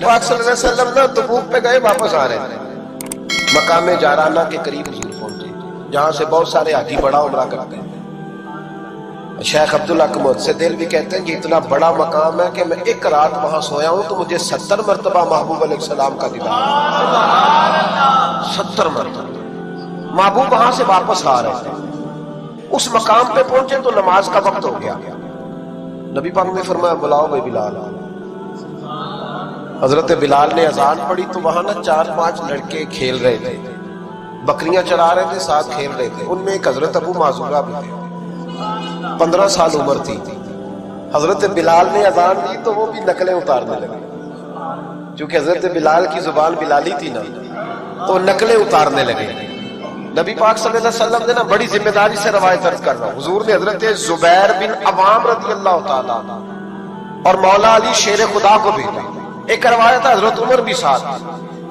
پاک صلی اللہ علیہ وسلم نا تبوک پہ گئے، واپس آ رہے تھے، مقام جارانہ کے قریب حضور پہنچے جہاں سے بہت سارے حاجی بڑا عمرہ کرتے ہیں۔ شیخ عبدالحق محدث دہلوی بھی کہتے ہیں یہ اتنا بڑا مقام ہے کہ میں ایک رات وہاں سویا ہوں تو مجھے 70 مرتبہ محبوب علیہ السلام کا دیدار ہوا۔ 70 مرتبہ محبوب وہاں سے واپس آ رہے تھے، اس مقام پہ پہنچے تو نماز کا وقت ہو گیا۔ نبی پاک نے فرمایا بلاؤ بھائی بلال۔ حضرت بلال نے اذان پڑھی تو وہاں نا 4-5 لڑکے کھیل رہے تھے، بکریاں چرا رہے تھے، ساتھ کھیل رہے تھے۔ ان میں ایک حضرت ابو معذورہ بھی تھے، 15 سال عمر تھی۔ حضرت بلال نے اذان دی تو وہ بھی نقلیں اتارنے لگے، چونکہ حضرت بلال کی زبان بلالی تھی نا تو نقلیں اتارنے لگے۔ نبی پاک صلی اللہ علیہ وسلم نے نا بڑی ذمہ داری سے روایت درج کر رہا ہوں، حضور نے حضرت زبیر بن عوام رضی اللہ تعالیٰ اور مولا علی شیر خدا کو بھیجا۔ ایک روایت ہے حضرت عمر بھی ساتھ،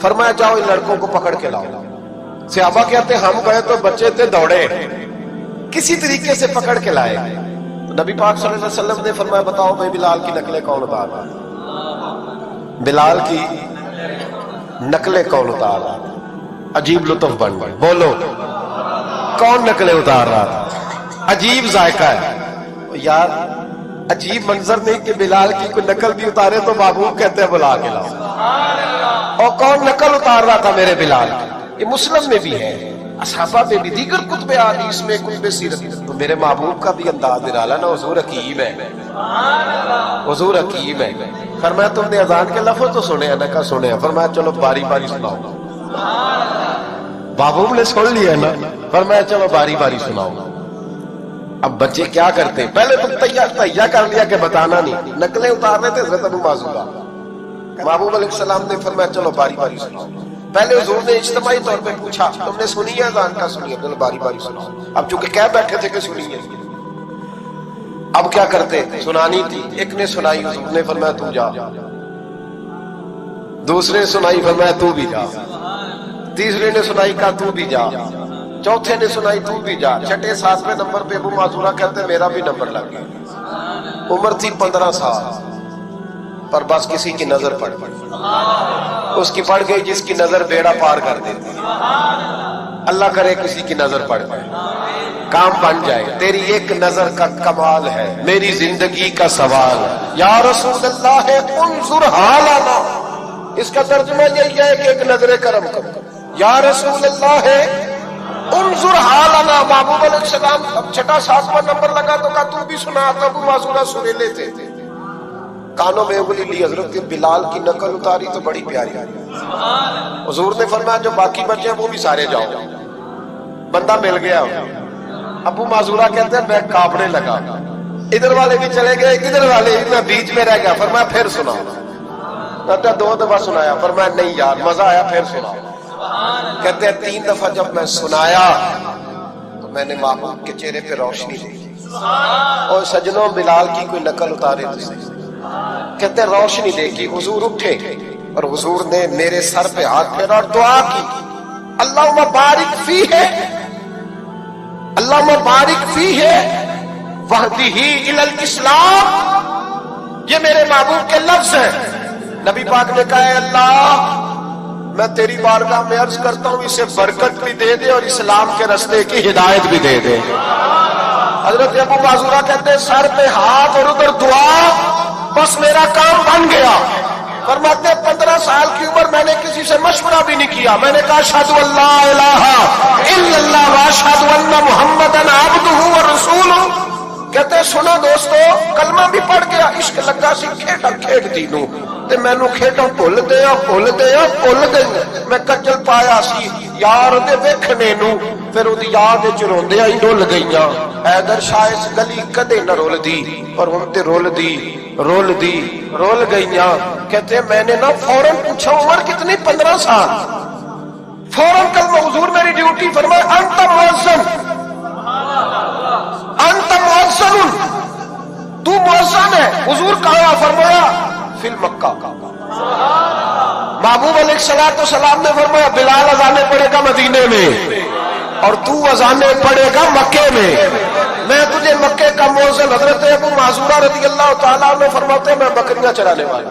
فرمایا جاؤ ان لڑکوں کو پکڑ کے لاؤ۔ صحابہ کہتے ہم گئے تو بچے تھے دوڑے، کسی طریقے سے پکڑ کے لائے۔ نبی پاک صلی اللہ علیہ وسلم نے فرمایا بتاؤ بھائی بلال کی نقلیں کون اتار رہا ہے؟ بلال کی نقلیں کون اتار رہا ہے؟ عجیب لطف بن گئے، بولو کون نقلیں اتار رہا تھا؟ عجیب ذائقہ ہے یار، عجیب منظر نہیں کہ بلال کی کوئی نقل بھی اتارے تو محبوب کہتے ہیں بلا کے لاؤ۔ اور کون نقل اتار رہا تھا میرے بلال کی؟ یہ مسلم میں بھی ہے، اصحابہ میں بھی، دیگر کتب حدیث میں، کتب سیرت۔ تو میرے محبوب کا بھی انداز نرالا نا، حضور حکیم ہے، حضور حکیم ہے۔ فرمایا تم نے اذان کے لفظ تو سنے ہیں؟ نہ کہا سنے ہیں۔ فرمایا چلو باری باری سناؤ۔ محبوب نے سن لیا نا، فرمایا چلو باری باری سناؤ۔ اب بچے کیا کرتے، پہلے تو تیار کر لیا کہ بتانا نہیں، نقلیں اتار رہے تھے حضرت ابو معذورہ۔ محبوب علیہ السلام نے فرمایا چلو باری باری سناؤ۔ پہلے حضور نے اجتماعی طور پہ پوچھا تم نے سنی ہے اذان کا؟ سنی ہے، باری باری سناؤ۔ اب چونکہ کہہ بیٹھے تھے کہ سنی ہے، اب کیا کرتے، سنانی تھی۔ ایک نے سنائی، حضور نے فرمایا تو جا، دوسرے نے سنائی، فرمایا تو بھی جا، تیسرے نے سنائی، کہا تو بھی جا، چوتھے نے سنائی، تو بھی جا، چھٹے 7ویں نمبر پہ ابو معذورہ کہتے میرا بھی نمبر لگ گیا۔ عمر تھی 15 سال، پر بس کسی کی نظر پڑ گئی، اس کی پڑ گئی جس کی نظر بیڑا پار کر دیتی۔ اللہ کرے کسی کی نظر پڑ جائے، کام بن جائے۔ تیری ایک نظر کا کمال ہے، میری زندگی کا سوال ہے۔ یا رسول اللہ انظر حالنا، اس کا ترجمہ یہی ہے کہ ایک نظر کرم کرو۔ یا رسول اللہ انظر حالنا، محبوب علیہ السلام اب چھٹا 7واں نمبر لگا تو کہا تو بھی سنا۔ تو ابو معذورہ سنے لیتے تھے، کانوں میں انگلی لی، حضرت بلال کی نقل اتاری تو بڑی پیاری۔ حضور نے فرمایا جو باقی بچے ہیں وہ بھی سارے جاؤ، بندہ مل گیا۔ ابو معذورہ کہتے ہیں میں کانپنے لگا، ادھر والے بھی چلے گئے، ادھر والے، میں بیچ میں رہ گیا۔ فرمایا پھر سناؤ۔ کہتے 2 دفعہ سنایا، فرمایا نہیں یار مزہ آیا، پھر سناؤ۔ کہتے ہیں 3 دفعہ جب میں سنایا تو میں نے محبوب کے چہرے پہ روشنی دیکھی۔ اور سجنوں بلال کی کوئی نقل اتارے تو صحیح، کہتے ہیں روشنی دیکھی۔ حضور اٹھے اور حضور نے میرے سر پہ ہاتھ پھیرا اور دعا کی، اللہم بارک فیہ، اللہم بارک فیہ وہدہ الی الاسلام۔ یہ میرے محبوب کے لفظ ہیں۔ نبی پاک نے کہا ہے اللہ میں تیری بارگاہ میں عرض کرتا ہوں اسے برکت بھی دے دے اور اسلام کے راستے کی ہدایت بھی دے دے۔ حضرت ابو معذورہ کہتے ہیں سر پہ ہاتھ اور ادھر دعا، بس میرا کام بن گیا۔ فرماتے 15 سال کی عمر میں نے کسی سے مشورہ بھی نہیں کیا، میں نے کہا اشہد ان لا الہ الا اللہ واشہد ان محمدن عبدہ ورسولہ۔ کہتے ہیں سنو دوستو، کلمہ بھی پڑھ گیا، عشق لگا سی کھیڈا کھیڈ دی نو تے مینوں کھیڈاں بھول دیا میں کچل پایا سی یار دے ویکھنے نو، پھر اودی یاد وچ روندیاں ہی ڈل گئیاں۔ حیدر شاہ اس گلی کدے نہ رول دی، اور ہن تے رول گئیاں۔ کہتے ہیں میں نے نا فوراً پوچھا عمر کتنی؟ 15 سال۔ فوراً کلمہ حضور میری ڈیوٹی، فرمایا انت مؤذن، انت مؤذن، تو مؤذن ہے۔ حضور کہا، فرمایا فی مکہ۔ محبوب علیہ السلام نے فرمایا بلال اذانے پڑھے گا مدینے میں اور تو اذانے پڑھے گا مکے میں، میں تجھے مکے کا مؤذن۔ حضرت ابو معذورہ رضی اللہ تعالیٰ عنہ فرماتے ہیں میں بکریاں چرانے والا